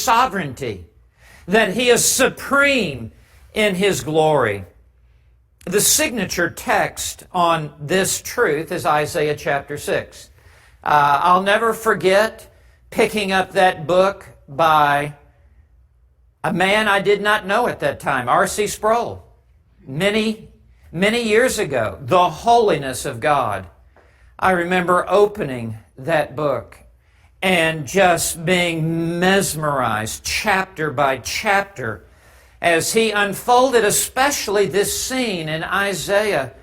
sovereignty, that He is supreme in His glory. The signature text on this truth is Isaiah chapter 6. I'll never forget picking up that book by a man I did not know at that time, R.C. Sproul, many years ago, The Holiness of God. I remember opening that book and just being mesmerized chapter by chapter as he unfolded, especially this scene in Isaiah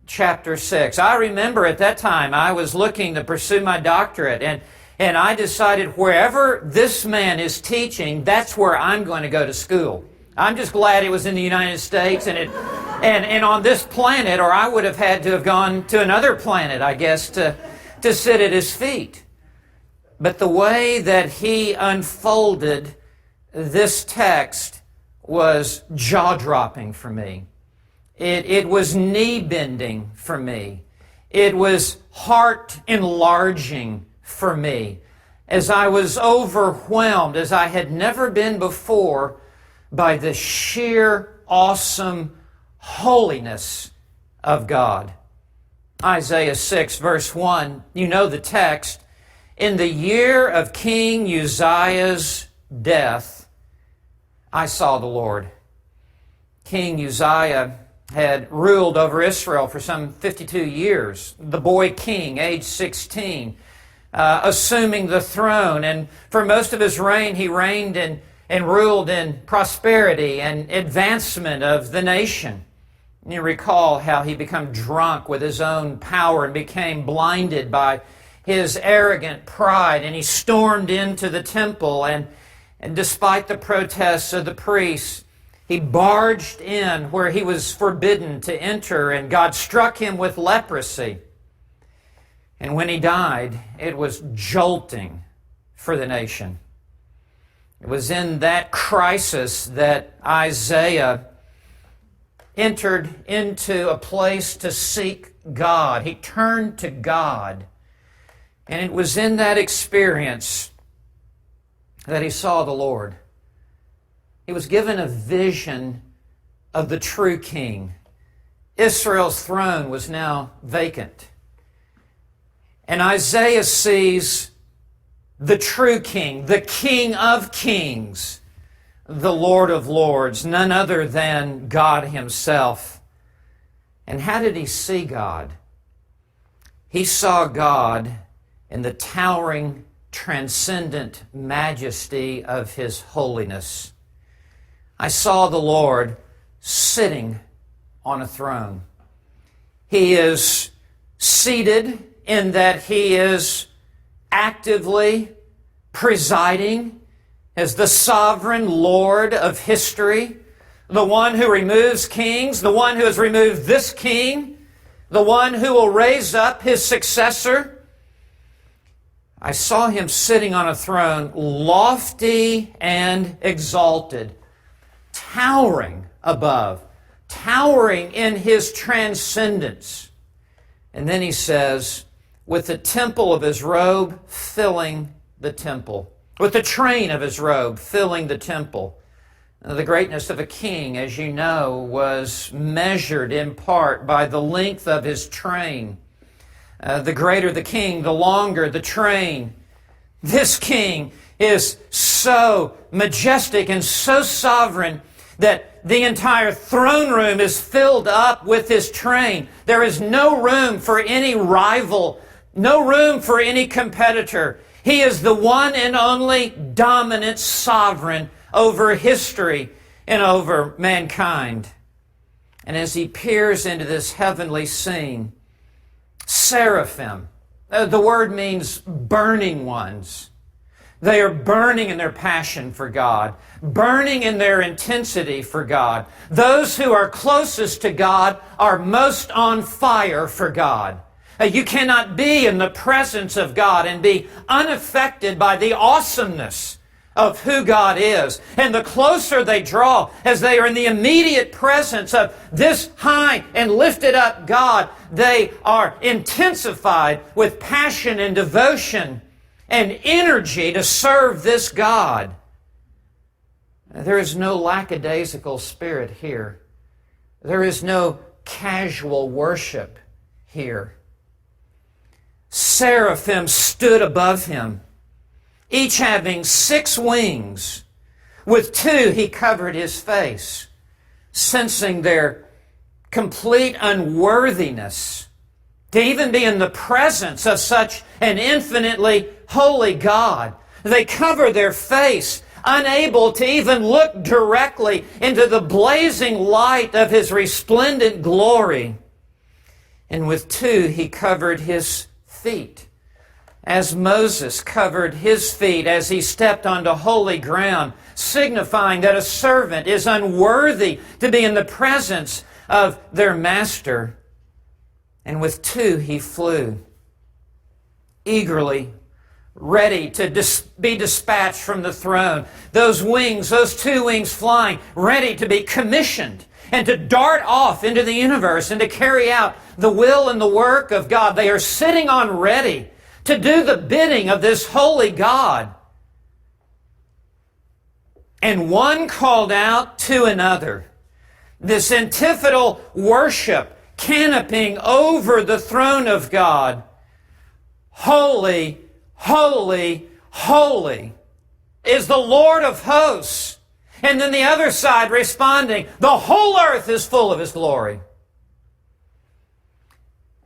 chapter 6. I remember at that time I was looking to pursue my doctorate, and I decided wherever this man is teaching, that's where I'm going to go to school. I'm just glad it was in the United States and on this planet, or I would have had to have gone to another planet, I guess, to sit at his feet. But the way that he unfolded this text was jaw-dropping for me. It was knee-bending for me. It was heart-enlarging for me as I was overwhelmed, as I had never been before, by the sheer, awesome holiness of God. Isaiah 6, verse 1, you know the text. In the year of King Uzziah's death, I saw the Lord. King Uzziah had ruled over Israel for some 52 years. The boy king, age 16, assuming the throne. And for most of his reign, he reigned and ruled in prosperity and advancement of the nation. You recall how he became drunk with his own power and became blinded by his arrogant pride, and he stormed into the temple, and despite the protests of the priests, he barged in where he was forbidden to enter, and God struck him with leprosy. And when he died, it was jolting for the nation. It was in that crisis that Isaiah entered into a place to seek God. He turned to God. And it was in that experience that he saw the Lord. He was given a vision of the true king. Israel's throne was now vacant. And Isaiah sees the true king, the King of kings, the Lord of lords, none other than God Himself. And how did he see God? He saw God in the towering, transcendent majesty of His holiness. I saw the Lord sitting on a throne. He is seated in that He is actively presiding as the sovereign Lord of history, the one who removes kings, the one who has removed this king, the one who will raise up His successor. I saw Him sitting on a throne, lofty and exalted, towering above, towering in His transcendence. And then He says, with the temple of His robe filling the temple, with the train of His robe filling the temple. The greatness of a king, as you know, was measured in part by the length of his train. The greater the king, the longer the train. This king is so majestic and so sovereign that the entire throne room is filled up with His train. There is no room for any rival, no room for any competitor. He is the one and only dominant sovereign over history and over mankind. And as He peers into this heavenly scene, seraphim, the word means burning ones. They are burning in their passion for God, burning in their intensity for God. Those who are closest to God are most on fire for God. You cannot be in the presence of God and be unaffected by the awesomeness of who God is. And the closer they draw, as they are in the immediate presence of this high and lifted up God, they are intensified with passion and devotion and energy to serve this God. There is no lackadaisical spirit here. There is no casual worship here. Seraphim stood above him, each having 6 wings. With 2 he covered his face, sensing their complete unworthiness to even be in the presence of such an infinitely holy God. They cover their face, unable to even look directly into the blazing light of His resplendent glory. And with 2 he covered his feet, as Moses covered his feet as he stepped onto holy ground, signifying that a servant is unworthy to be in the presence of their master. And with 2 he flew, eagerly ready to be dispatched from the throne. Those wings, those 2 wings flying, ready to be commissioned and to dart off into the universe and to carry out the will and the work of God. They are sitting on ready to do the bidding of this holy God. And one called out to another, this antithetical worship canopying over the throne of God. Holy, holy, holy is the Lord of hosts. And then the other side responding, the whole earth is full of His glory.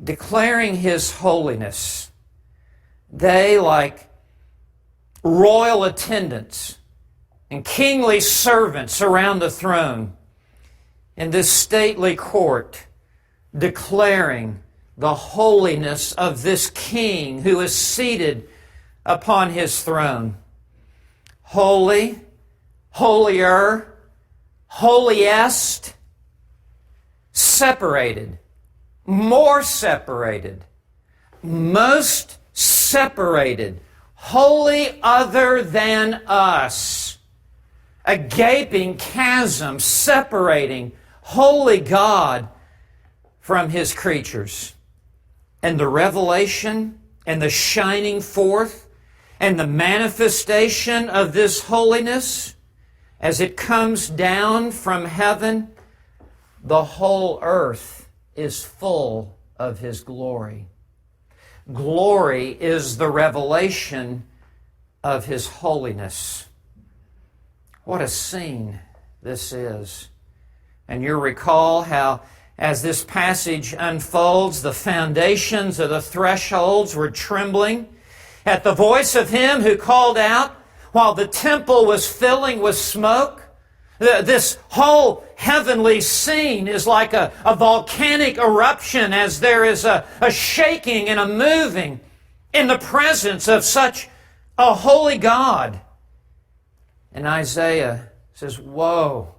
Declaring His holiness, they, like royal attendants and kingly servants around the throne in this stately court, declaring the holiness of this King who is seated upon His throne. Holy, holier, holiest, separated, more separated, most separated, wholly other than us. A gaping chasm separating holy God from His creatures. And the revelation and the shining forth and the manifestation of this holiness as it comes down from heaven, the whole earth is full of His glory. Glory is the revelation of His holiness. What a scene this is. And you recall how, as this passage unfolds, the foundations of the thresholds were trembling at the voice of Him who called out while the temple was filling with smoke. This whole heavenly scene is like a volcanic eruption as there is a shaking and a moving in the presence of such a holy God. And Isaiah says, woe,